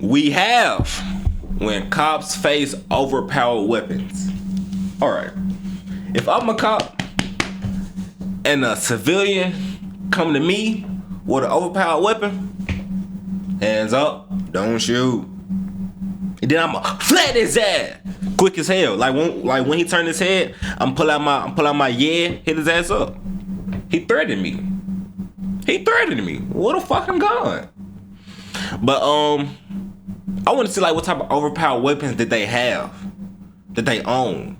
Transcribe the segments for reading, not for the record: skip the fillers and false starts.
We have when cops face overpowered weapons. Alright. If I'm a cop and a civilian come to me with an overpowered weapon, hands up, don't shoot. And then I'ma flat his ass quick as hell. Like when he turned his head, I'm pull out my hit his ass up. He threatened me. What a fucking gun. But I want to see like what type of overpowered weapons that they have, that they own.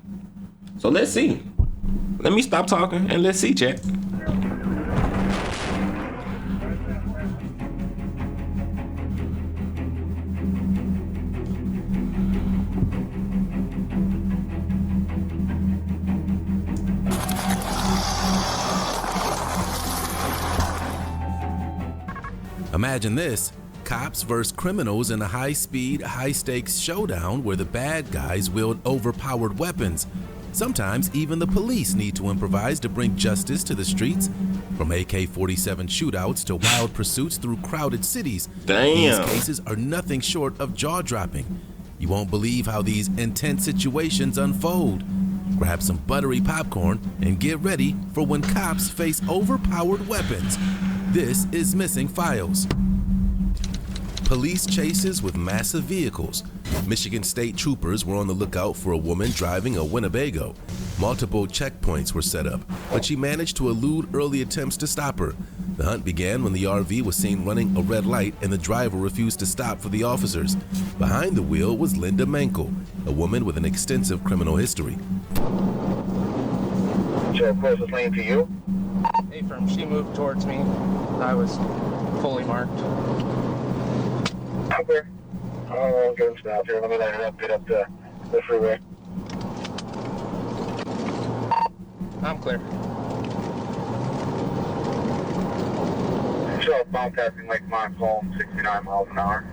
So let's see. Let me stop talking and let's see, chat. Imagine this. Cops versus criminals in a high-speed, high-stakes showdown where the bad guys wield overpowered weapons. Sometimes even the police need to improvise to bring justice to the streets. From AK-47 shootouts to wild pursuits through crowded cities, these cases are nothing short of jaw-dropping. You won't believe how these intense situations unfold. Grab some buttery popcorn and get ready for when cops face overpowered weapons. This is Missing Files. Police chases with massive vehicles. Michigan State troopers were on the lookout for a woman driving a Winnebago. Multiple checkpoints were set up, but she managed to elude early attempts to stop her. The hunt began when the RV was seen running a red light and the driver refused to stop for the officers. Behind the wheel was Linda Mankel, a woman with an extensive criminal history. So closest lane to you? From she moved towards me. I was fully marked. Okay. I'll get him stopped here. Let me line it up, get up the freeway. I'm clear. Southbound passing Lake Montcalm, 69 miles an hour.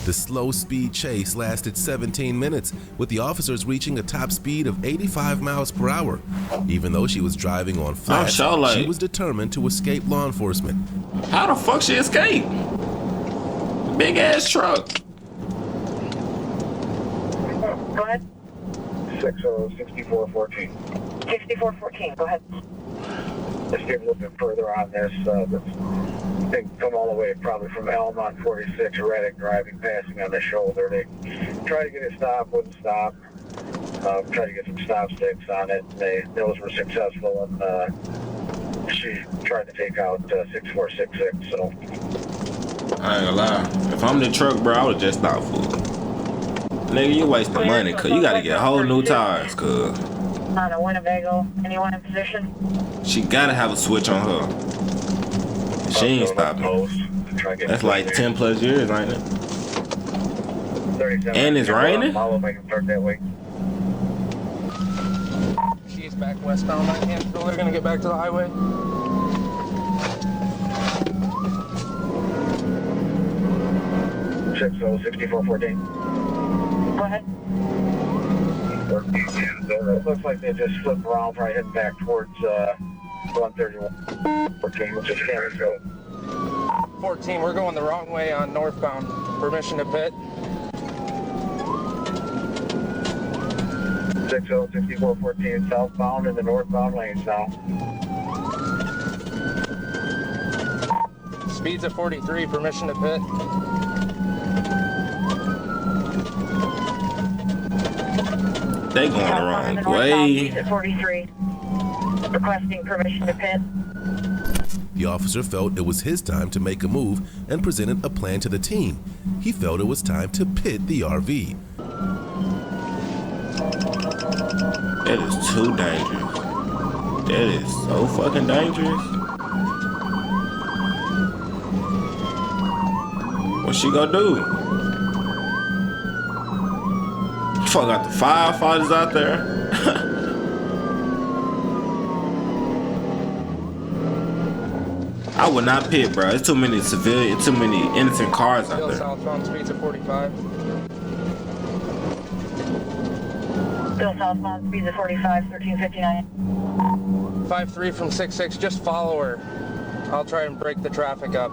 The slow-speed chase lasted 17 minutes, with the officers reaching a top speed of 85 miles per hour. Even though she was driving on flats, she was determined to escape law enforcement. How the fuck she escaped? Big ass truck. Go ahead. 6414. 6414, go ahead. Let's get a little bit further on this. They come all the way probably from Elm on 46, Reddick driving, passing on the shoulder. They tried to get it stopped, wouldn't stop. Tried to get some stop sticks on it. Those were successful, and she tried to take out 6466. So I ain't gonna lie. If I'm the truck, bro, I would just stop fool. Nigga, you wasting money, cause you gotta get whole new tires, cuz. On a Winnebago, anyone in position? She gotta have a switch on her. She ain't stopping. That's like 10 plus years, ain't it? And it's raining? She's back westbound right hand. So they're gonna get back to the highway. Check, so 6414. Go ahead. It looks like they just flipped around, probably heading back towards 131. 14, which is Canonsville. 14, we're going the wrong way on northbound. Permission to pit. 6414 southbound in the northbound lanes now. Speeds at 43, permission to pit. They going the wrong way. Speeds at 43. Requesting permission to pit. The officer felt it was his time to make a move and presented a plan to the team. He felt it was time to pit the RV. That is too dangerous. That is so fucking dangerous. What she gonna do? Fuck, got the firefighters out there. I would not pit, bro. It's too many civilian, too many innocent cars out there. Southbound speeds at 45. Still southbound, speeds at 45, 1359. 5-3 from 6-6, just follow her. I'll try and break the traffic up.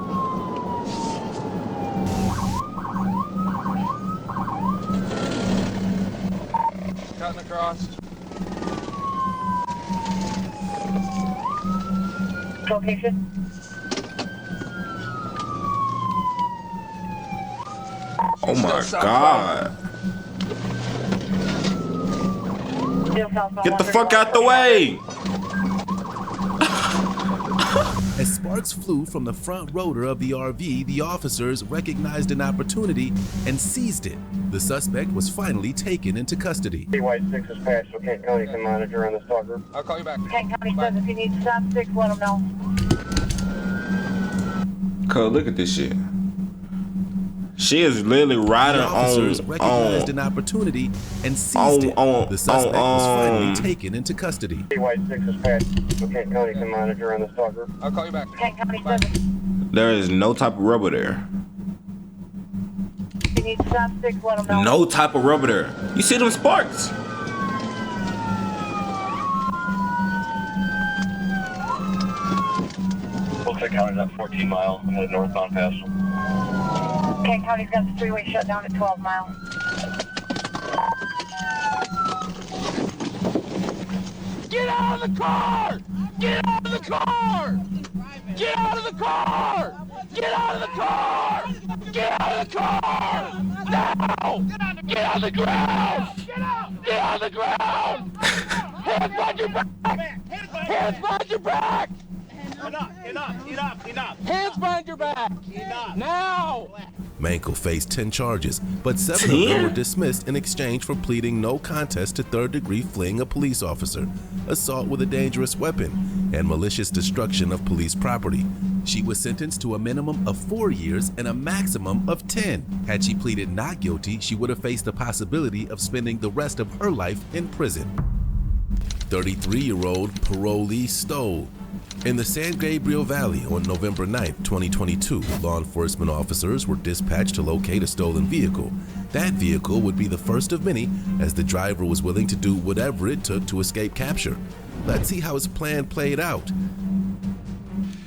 Cutting across. Location. Oh my God. Still southbound Get the fuck out the 131. way. As sparks flew from the front rotor of the RV, the officers recognized an opportunity and seized it. The suspect was finally taken into custody. CY6 is past, so Kent County can monitor on the stalker. I'll call you back. Kent County says if you need to stop 6, let them know. Cuz, look at this shit. She is literally riding The officers on recognized an opportunity and seized it. The suspect was finally taken into custody. CY6 is past, so Kent County can monitor on the stalker. I'll call you back. Kent County says if There is no type of rubber there. you need to stop 6, let them know. No type of rubber there. You see them sparks? Looks like County's at 14 miles. I'm headed northbound past them. Kent County's got the freeway shut down at 12 miles. Get out of the car! Get out of the car! Get out of the car! Get out of the car! Get out of the car! Now! Get on the ground! Get on the ground! Hands behind your back! Hands behind your back! Enough! Hands behind your back! Now! Mankel faced 10 charges, but 7 of them were dismissed in exchange for pleading no contest to third-degree fleeing a police officer, assault with a dangerous weapon, and malicious destruction of police property. She was sentenced to a minimum of 4 years and a maximum of 10. Had she pleaded not guilty, she would have faced the possibility of spending the rest of her life in prison. 33-year-old parolee stole. In the San Gabriel Valley on November 9, 2022, law enforcement officers were dispatched to locate a stolen vehicle. That vehicle would be the first of many, as the driver was willing to do whatever it took to escape capture. Let's see how his plan played out.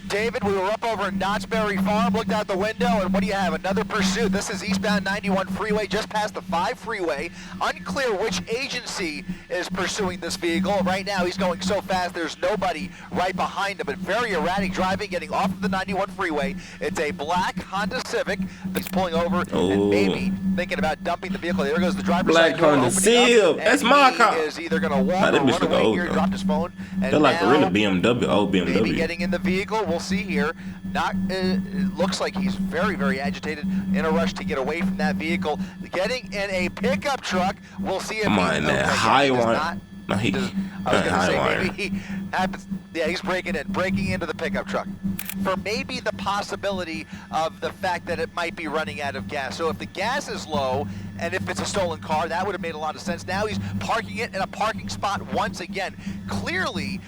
David, we were up over in Knott's Berry Farm, looked out the window, and what do you have? Another pursuit. This is eastbound 91 freeway, just past the 5 freeway. Unclear which agency is pursuing this vehicle. Right now, he's going so fast, there's nobody right behind him, but very erratic driving, getting off of the 91 freeway. It's a black Honda Civic. He's pulling over and maybe thinking about dumping the vehicle. There goes the driver's Black side door Honda opening Civic. up, That's and my he car. is either going to walk Nah, that or bitch run look away old, here. though. Dropped his phone. And They're like a now, really BMW, old maybe BMW. getting in the vehicle. We'll see here. Not, it looks like he's very, very agitated, in a rush to get away from that vehicle. Getting in a pickup truck. We'll see if Come on, that high one. No, I was going to say wire. maybe he happens. Yeah, he's breaking into the pickup truck for maybe the possibility of the fact that it might be running out of gas. So if the gas is low and if it's a stolen car, that would have made a lot of sense. Now he's parking it in a parking spot once again. Clearly,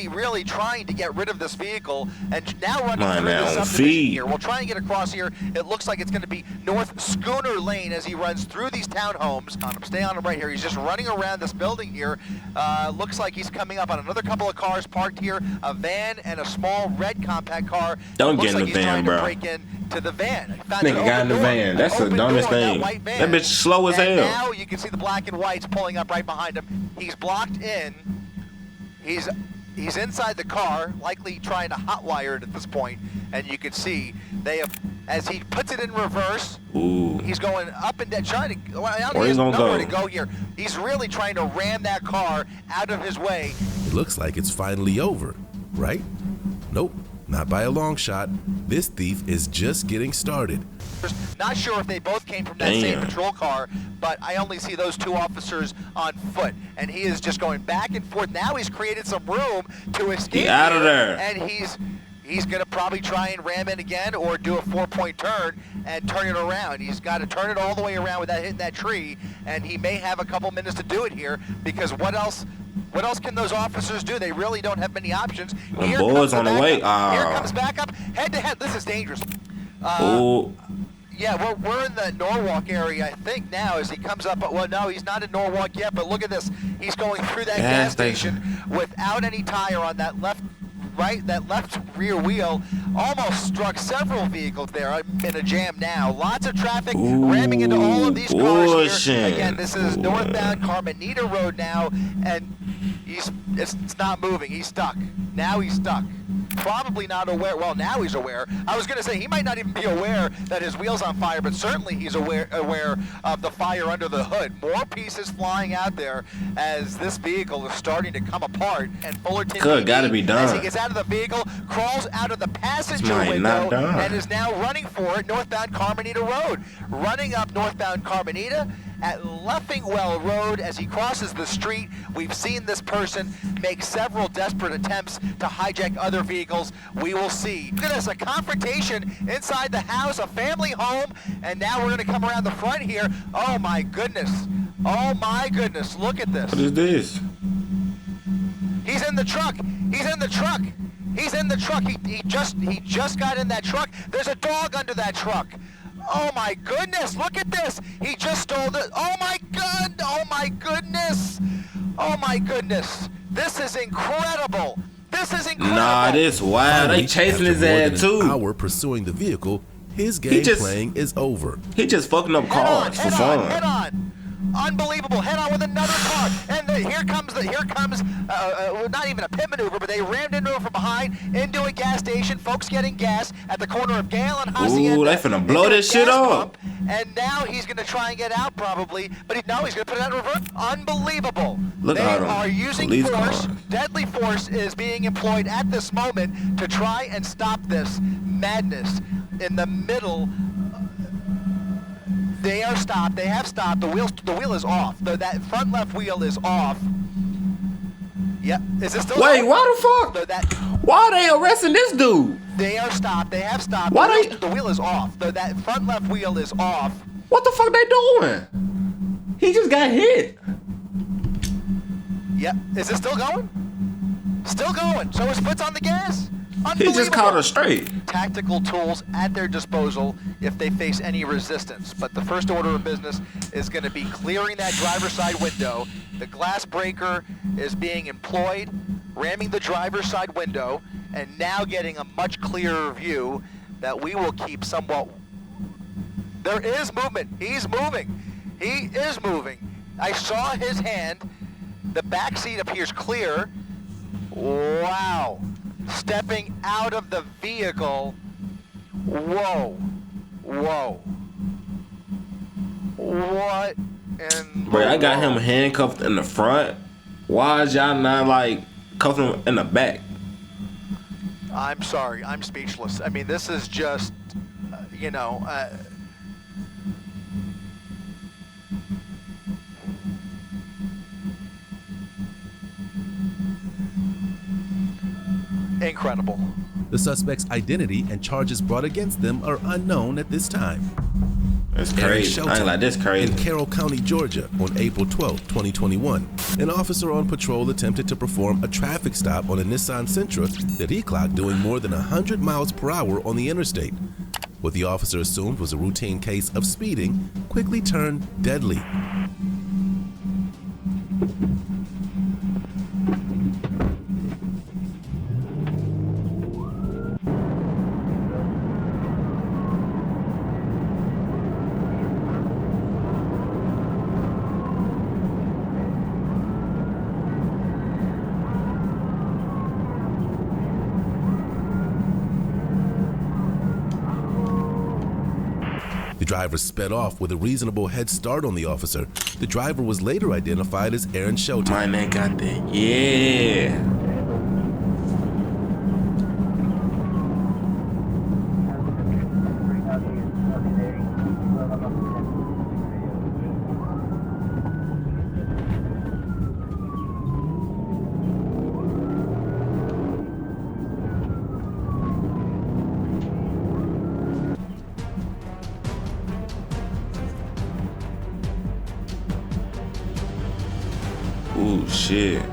really trying to get rid of this vehicle, and now running through the subdivision here. We'll try and get across here. It looks like it's going to be North Schooner Lane as he runs through these townhomes. Stay on him right here. He's just running around this building here. Looks like he's coming up on another couple of cars parked here, a van and a small red compact car. Don't Looks get in like the he's van, trying bro. to break in to the van. Nigga got in the van. That's the dumbest thing. That bitch slow as hell. Now you can see the black and whites pulling up right behind him. He's blocked in. He's inside the car, likely trying to hotwire it at this point, and you can see they have, as he puts it in reverse. Ooh. He's going up and down, trying to. Well, I don't Where he's know gonna where go? to go here. He's really trying to ram that car out of his way. It looks like it's finally over, right? Nope, not by a long shot. This thief is just getting started. Not sure if they both came from that same patrol car, but I only see those 2 officers on foot, and he is just going back and forth. Now he's created some room to escape. Get out of there. And he's going to probably try and ram in again or do a 4-point turn and turn it around. He's got to turn it all the way around without hitting that tree, and he may have a couple minutes to do it here, because what else can those officers do? They really don't have many options. Here boys comes on the way. Here comes backup. Head to head. This is dangerous. Yeah, we're in the Norwalk area, I think, now, as he comes up. Well, no, he's not in Norwalk yet, but look at this. He's going through that gas station without any tire on that left that left rear wheel almost struck several vehicles there. I'm in a jam now. Lots of traffic ramming into all of these cars here. Again, this is northbound Carmenita Road now, and it's not moving. He's stuck. Now he's stuck. Probably not aware. Well, now he's aware. I was going to say he might not even be aware that his wheel's on fire, but certainly he's aware of the fire under the hood. More pieces flying out there as this vehicle is starting to come apart. And Fullerton gotta be done. as he gets out of the vehicle, crawls out of the passenger window and is now running for it northbound Carmenita Road. Running up northbound Carmenita at Leffingwell Road as he crosses the street. We've seen this person make several desperate attempts to hijack other vehicles. We will see. Look at this, a confrontation inside the house, a family home, and now we're going to come around the front here. Oh my goodness. Oh my goodness, look at this. What is this? He's in the truck. He's in the truck. He's in the truck. He just got in that truck. There's a dog under that truck. Oh my goodness, look at this. He just stole the, oh my god, oh my goodness. Oh my goodness. This is incredible. This is incredible. Nah, this wild. They chasing his ass too. After more than an hour pursuing the vehicle, his game playing is over. He just fucking up cars for fun. Head on. Unbelievable. Head on with another car. And here comes not even a pit maneuver, but they rammed into him from behind into a gas station. Folks getting gas at the corner of Gale and Hacienda. Ooh, they finna blow this shit up. And now he's going to try and get out probably, but he's going to put it out in reverse. Unbelievable. Look they at them. are using force. Deadly force is being employed at this moment to try and stop this madness in the middle. They are stopped. They have stopped. The wheel is off. That front left wheel is off. Yep. Is this still? Wait, why the fuck? Why are they arresting this dude? They are stopped. They have stopped. Why the wheel is off. That front left wheel is off. What the fuck they doing? He just got hit. Yep. Is it still going? Still going. So his foot's on the gas. He just caught her straight. Tactical tools at their disposal if they face any resistance. But the first order of business is going to be clearing that driver's side window. The glass breaker is being employed, ramming the driver's side window, and now getting a much clearer view that we will keep somewhat. There is movement. He's moving. He is moving. I saw his hand. The back seat appears clear. Wow. Stepping out of the vehicle. Whoa. Whoa. What in Bro, I got him handcuffed in the front. Why is y'all not like cuffing him in the back? I'm sorry. I'm speechless. I mean, this is just, incredible. The suspect's identity and charges brought against them are unknown at this time. That's crazy. I ain't like this crazy. In Carroll County, Georgia, on April 12, 2021, an officer on patrol attempted to perform a traffic stop on a Nissan Sentra that he clocked doing more than 100 miles per hour on the interstate. What the officer assumed was a routine case of speeding quickly turned deadly. The driver sped off with a reasonable head start on the officer. The driver was later identified as Aaron Shelton. My man got that. Yeah. Ooh, shit.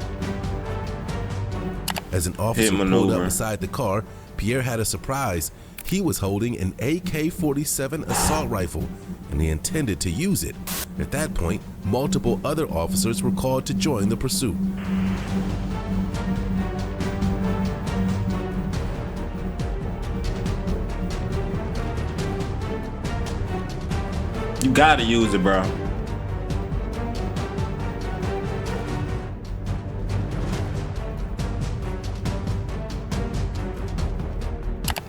As an officer pulled up beside the car, Pierre had a surprise. He was holding an AK-47 assault rifle, and he intended to use it. At that point, multiple other officers were called to join the pursuit. You gotta use it, bro.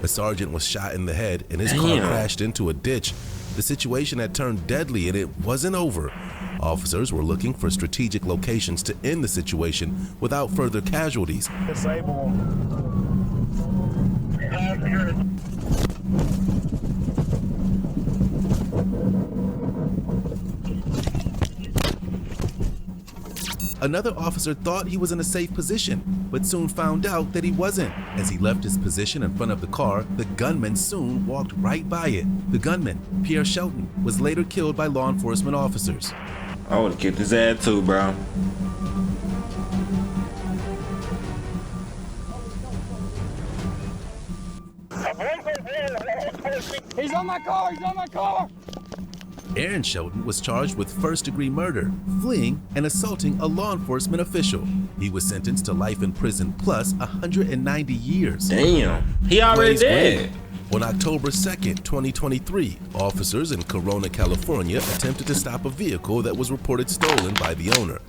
A sergeant was shot in the head and his car crashed into a ditch. The situation had turned deadly and it wasn't over. Officers were looking for strategic locations to end the situation without further casualties. Disable. Another officer thought he was in a safe position, but soon found out that he wasn't. As he left his position in front of the car, the gunman soon walked right by it. The gunman, Pierre Shelton, was later killed by law enforcement officers. I would've kicked his ass too, bro. He's on my car! He's on my car! Aaron Shelton was charged with first-degree murder, fleeing, and assaulting a law enforcement official. He was sentenced to life in prison plus 190 years. Damn, he already dead. On October 2nd, 2023, officers in Corona, California attempted to stop a vehicle that was reported stolen by the owner.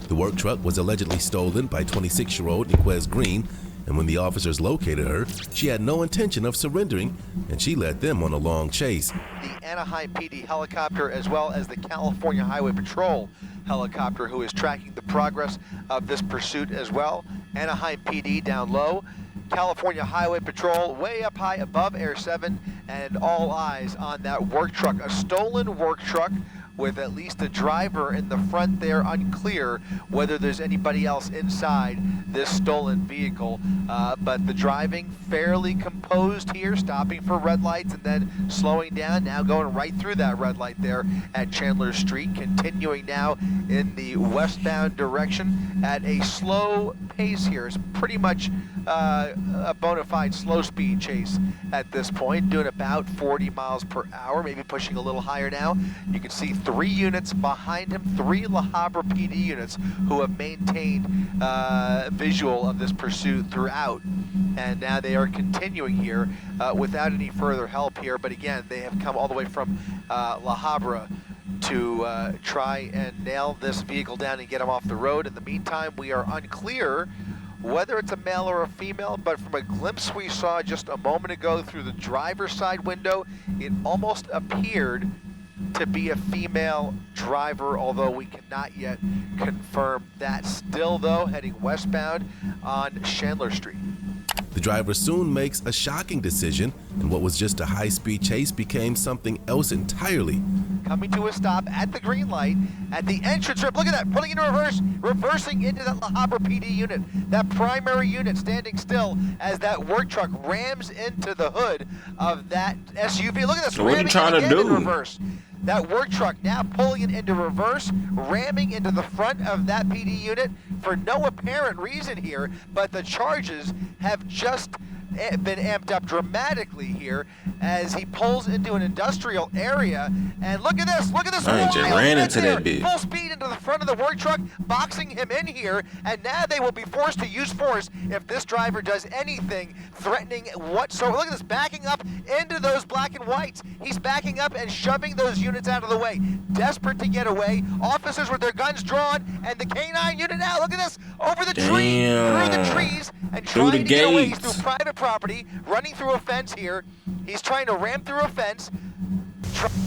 The work truck was allegedly stolen by 26-year-old Niquez Green, and when the officers located her, she had no intention of surrendering, and she led them on a long chase. The Anaheim PD helicopter, as well as the California Highway Patrol helicopter, who is tracking the progress of this pursuit as well. Anaheim PD down low, California Highway Patrol way up high above Air 7, and all eyes on that work truck, a stolen work truck with at least a driver in the front there. Unclear whether there's anybody else inside this stolen vehicle, but the driving fairly composed here, stopping for red lights and then slowing down, now going right through that red light there at Chandler Street, continuing now in the westbound direction at a slow pace here. It's pretty much a bona fide slow speed chase at this point, doing about 40 miles per hour, maybe pushing a little higher now. You can see 3 units behind him, 3 La Habra PD units who have maintained visual of this pursuit throughout, and now they are continuing here without any further help here. But again, they have come all the way from La Habra to try and nail this vehicle down and get him off the road. In the meantime, we are unclear whether it's a male or a female, but from a glimpse we saw just a moment ago through the driver's side window, it almost appeared to be a female driver, although we cannot yet confirm that. Still though, heading westbound on Chandler Street. The driver soon makes a shocking decision, and what was just a high-speed chase became something else entirely. Coming to a stop at the green light at the entrance ramp. Look at that, pulling into reverse, reversing into that La Habra PD unit, that primary unit standing still as that work truck rams into the hood of that SUV. Look at this, what are you trying to do? in reverse. That work truck now pulling it into reverse, ramming into the front of that PD unit for no apparent reason here, but the charges have just been amped up dramatically here as he pulls into an industrial area. And look at this, I just ran into that bitch. Full speed into the front of the work truck, boxing him in here, and now they will be forced to use force if this driver does anything threatening whatsoever. Look at this, backing up into those black and whites. He's backing up and shoving those units out of the way, desperate to get away. Officers with their guns drawn, and the K9 unit now, look at this, over the tree, through the trees, and trying to get away. He's through private property, running through a fence here. He's trying to ram through a fence.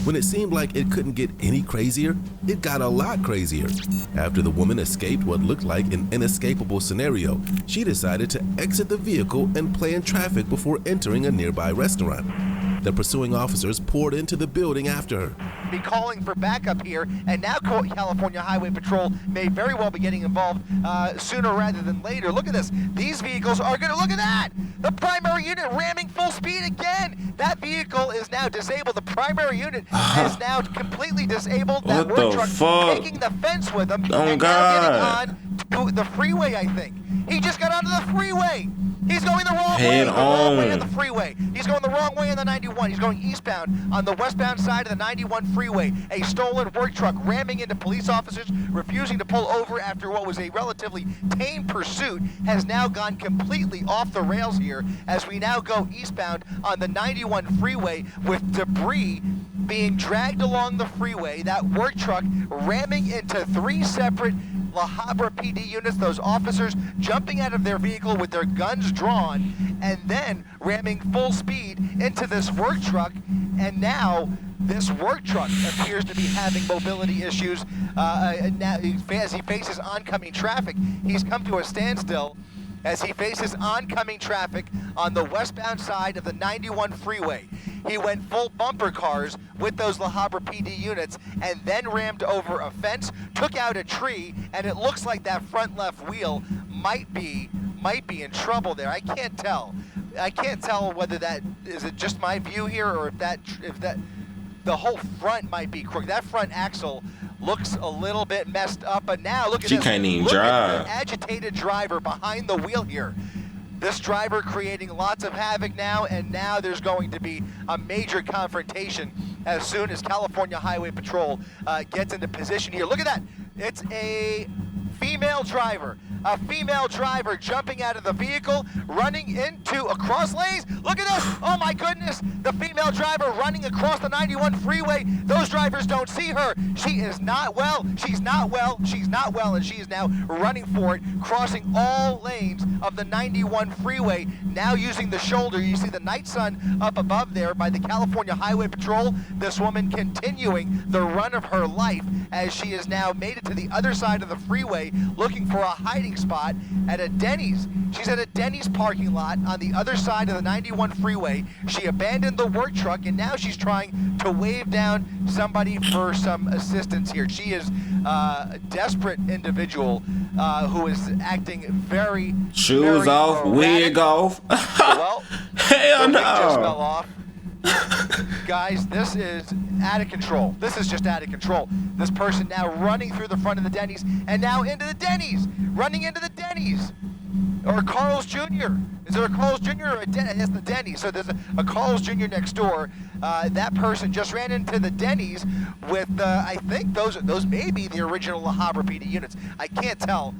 When it seemed like it couldn't get any crazier, it got a lot crazier. After the woman escaped what looked like an inescapable scenario, she decided to exit the vehicle and play in traffic before entering a nearby restaurant. The pursuing officers poured into the building after her. Be calling for backup here, and now California Highway Patrol may very well be getting involved sooner rather than later. Look at this. These vehicles are going to, look at that! The primary unit ramming full speed again! That vehicle is now disabled. The primary unit is now completely disabled. That work truck taking the fence with him, and now getting on to the freeway, I think. He just got onto the freeway. He's going the wrong way, on the freeway. He's going the wrong way on the 91. He's going eastbound on the westbound side of the 91 freeway. A stolen work truck ramming into police officers, refusing to pull over after what was a relatively tame pursuit, has now gone completely off the rails here as we now go eastbound on the 91 freeway with debris being dragged along the freeway, that work truck ramming into 3 separate La Habra PD units, those officers jumping out of their vehicle with their guns drawn, and then ramming full speed into this work truck. And now this work truck appears to be having mobility issues now, as he faces oncoming traffic. He's come to a standstill as he faces oncoming traffic on the westbound side of the 91 freeway. He went full bumper cars with those La Habra PD units and then rammed over a fence, took out a tree, and it looks like that front left wheel might be in trouble there. I can't tell. I can't tell whether that is it just my view here, or if that the whole front might be crooked. That front axle looks a little bit messed up, but now look at She this. can't even Look drive. at the agitated driver behind the wheel here. This driver creating lots of havoc now, and now there's going to be a major confrontation as soon as California Highway Patrol gets into position here. Look at that. It's a female driver. A female driver jumping out of the vehicle, running into across lanes. Look at this. Oh my goodness. The female driver running across the 91 freeway. Those drivers don't see her. She is not well. She's not well. She's not well. And she is now running for it, crossing all lanes of the 91 freeway, now using the shoulder. You see the night sun up above there by the California Highway Patrol. This woman continuing the run of her life as she has now made it to the other side of the freeway, looking for a hiding spot at a Denny's. She's at a Denny's parking lot on the other side of the 91 freeway. She abandoned the work truck, and now she's trying to wave down somebody for some assistance here. She is a desperate individual who is acting very Shoes off, wig off. Well, Hell the wig just fell no. off. Guys, this is out of control. This is just out of control. This person now running through the front of the Denny's and now into the Denny's, running into the Denny's. Or Carl's Jr. Is there a Carl's Jr. or a Denny's? It's the Denny's. So there's a Carl's Jr. next door. That person just ran into the Denny's with, I think those may be the original La Habra PD units. I can't tell.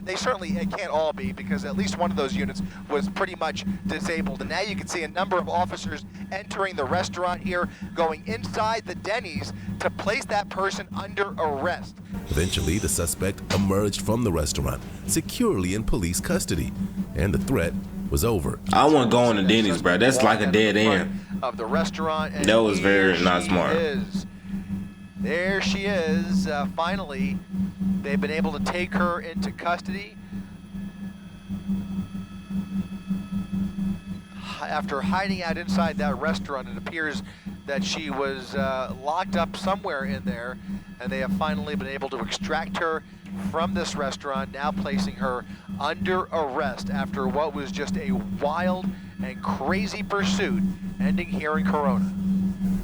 They certainly can't all be, because at least one of those units was pretty much disabled. And now you can see a number of officers entering the restaurant here, going inside the Denny's to place that person under arrest. Eventually, the suspect emerged from the restaurant, securely in police custody, and the threat was over. I want to go on the Denny's, bro. That's like a dead end. Of the restaurant. And That was very here not she smart. is. There she is. Finally, they've been able to take her into custody after hiding out inside that restaurant. It appears that she was locked up somewhere in there, and they have finally been able to extract her from this restaurant, now placing her under arrest after what was just a wild and crazy pursuit ending here in Corona.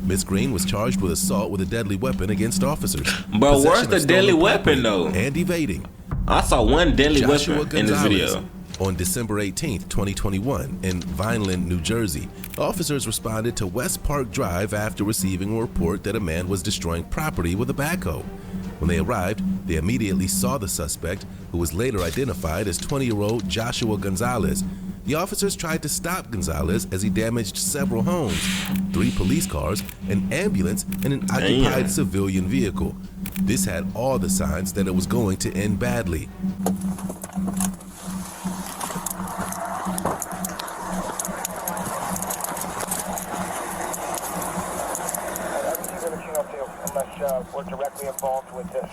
Miss Green was charged with assault with a deadly weapon against officers. Bro, where's possession the of deadly stolen weapon, property, though? And evading. I saw one deadly Joshua weapon in this Gonzalez. video. On December 18, 2021, in Vineland, New Jersey, officers responded to West Park Drive after receiving a report that a man was destroying property with a backhoe. When they arrived, they immediately saw the suspect, who was later identified as 20-year-old Joshua Gonzalez. The officers tried to stop Gonzalez as he damaged several homes, 3 police cars, an ambulance, and an occupied civilian vehicle. This had all the signs that it was going to end badly. Unless we're directly involved with this.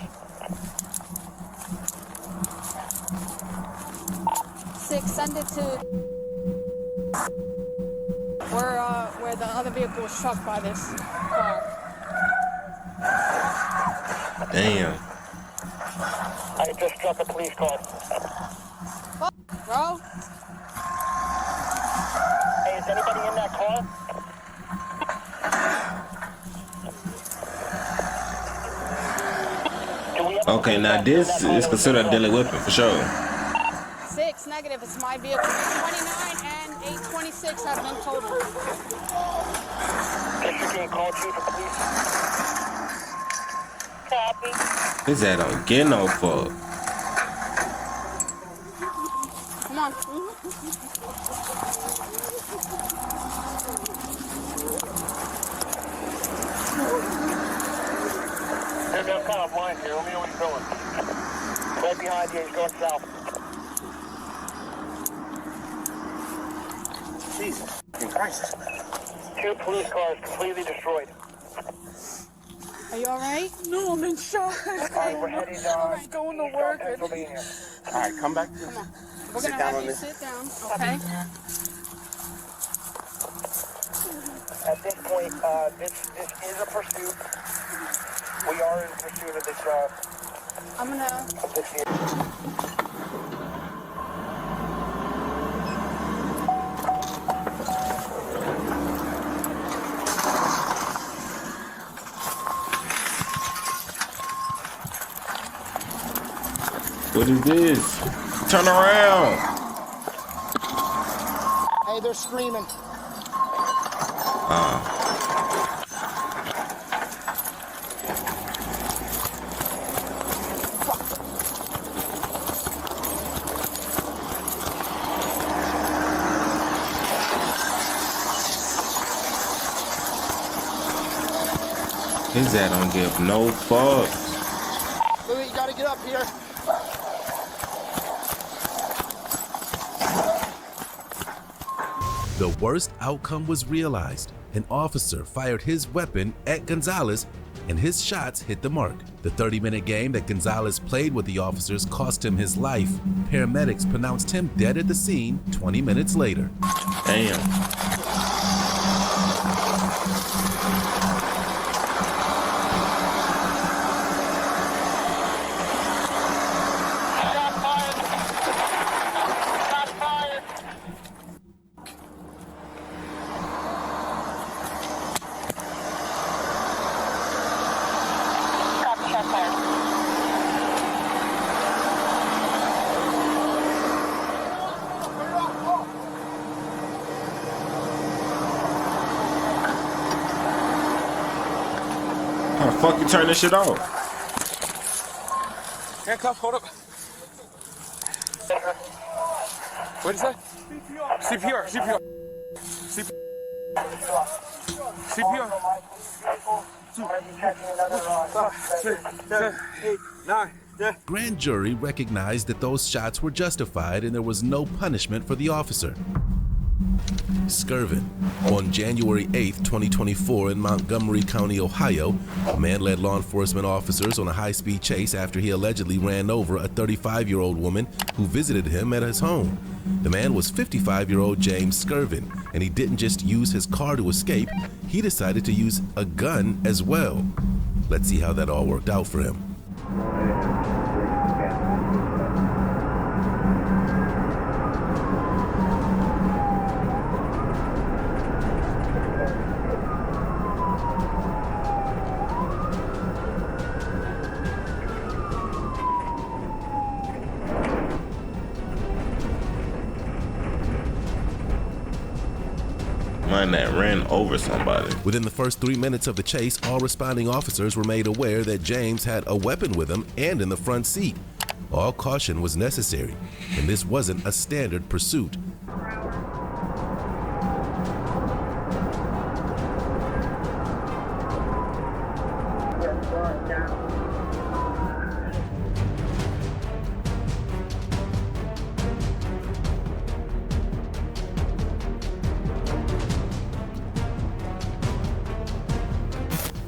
6, send it to where the other vehicle was struck by this car. Damn. I just struck a police car. Fuck, bro. Hey, is anybody in that car? Okay, now this is considered a deadly weapon for sure. 6, negative, it's my vehicle. 829 and 826 have been totaled. Michigan, call chief of police. Copy. This that don't get no fuck. Come on. behind you. Let me know what he's doing. Right behind you. He's going south. Jesus Christ. 2 police cars completely destroyed. Are you all right? No, I'm in shock. Alright, we're heading I'm going to work. Pennsylvania. Alright, come back. Come on. We're gonna have you sit down, okay? At this point, this is a pursuit. We are in pursuit of this, I'm gonna. of this vehicle. What is this? Turn around. Hey, they're screaming. His dad don't give no fucks. Louis, you gotta get up here. The worst outcome was realized. An officer fired his weapon at Gonzalez, and his shots hit the mark. The 30-minute game that Gonzalez played with the officers cost him his life. Paramedics pronounced him dead at the scene 20 minutes later. Damn. How the fuck you turn this shit off? Handcuff, hold up. What is that? CPR, CPR. CPR. 7, 8, 9, 10. Grand jury recognized that those shots were justified and there was no punishment for the officer. Skirvin. On January 8, 2024 in Montgomery County, Ohio, a man led law enforcement officers on a high-speed chase after he allegedly ran over a 35-year-old woman who visited him at his home. The man was 55-year-old James Skirvin, and he didn't just use his car to escape, he decided to use a gun as well. Let's see how that all worked out for him. Man that ran over somebody. Within the first 3 minutes of the chase, all responding officers were made aware that James had a weapon with him and in the front seat. All caution was necessary, and this wasn't a standard pursuit.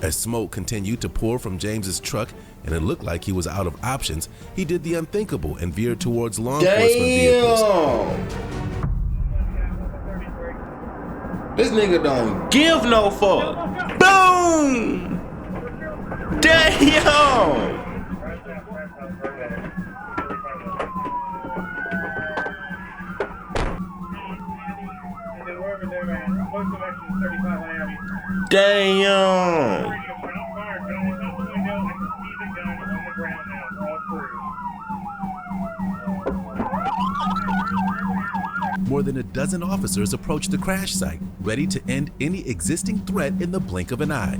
As smoke continued to pour from James's truck and it looked like he was out of options, he did the unthinkable and veered towards law enforcement vehicles. This nigga don't give no fuck. Boom! Damn! Damn! More than a dozen officers approached the crash site, ready to end any existing threat in the blink of an eye.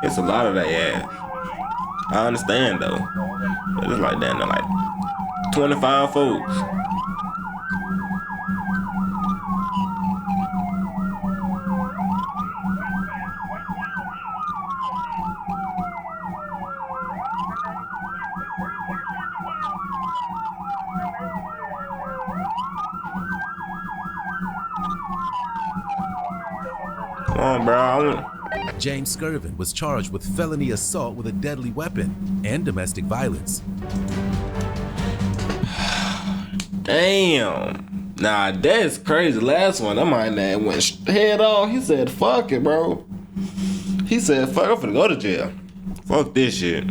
It's a lot of that ass. I understand though. But it's like that, they're like 25 folks. Come on, bro. James Skirvin was charged with felony assault with a deadly weapon and domestic violence. Damn. Nah, that's crazy. Last one, that man went head on. He said, fuck it, bro. He said, fuck, I'm finna go to jail. Fuck this shit.